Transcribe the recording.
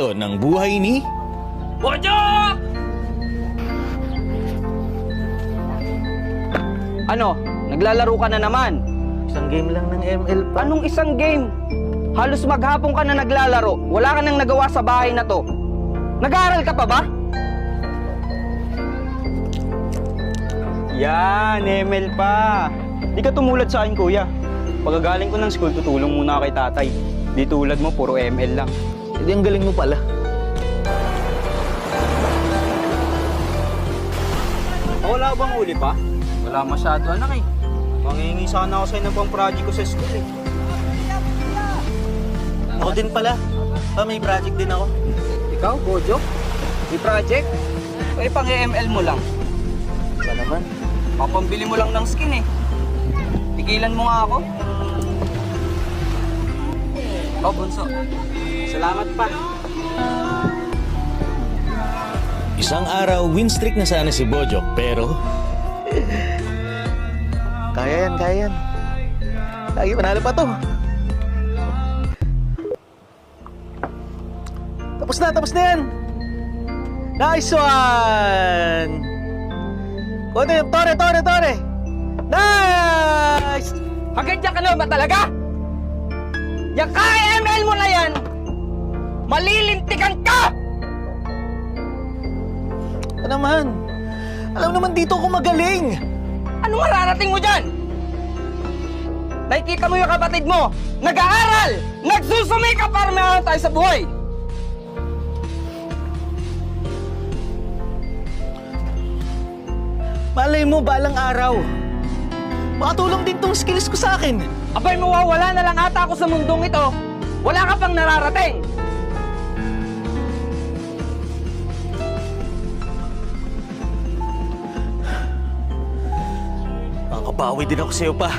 kwento ng buhay ni... Bojok! Ano? Naglalaro ka na naman? Isang game lang ng ML pa. Anong isang game? Halos maghapon ka na naglalaro. Wala ka nang nagawa sa bahay na to. Nag-aaral ka pa ba? Yan, ML pa. Di ka tumulad sa akin, kuya. Pagkagaling ko ng school, tutulong muna kay tatay. Di tulad mo, puro ML lang. Hindi, ang galing mo pala. Wala bang uli pa? Wala masyado, anak eh. Mangingi sana ako sa'yo ng pang project ko sa school eh. Ako din pala. May project din ako. Ikaw, Bojo? May project? Eh, pang-ML mo lang. Ba naman? Papambili mo lang ng skin eh. Tigilan mo nga ako. Oh, Bunso. Salamat pa. Isang araw, win streak na sana si Bojok, pero... Kaya yan. Lagi panalo pa to. Tapos na yan. Nice one! Tore! Nice! Hanggang dyan ka na ba talaga? Yung ka-ML mo na yan, malilintikan ka! Ano naman? Alam naman dito ako magaling. Ano mararating mo dyan? Nakikita mo yung kapatid mo, nag-aaral, nagsusumikap para meron tayo sa buhay. Malay mo, balang araw. Makatulong din tong skills ko sa akin. Abay, mawawala na lang ata ako sa mundong ito. Wala ka pang nararating. Makakabawi din ako sa'yo pa.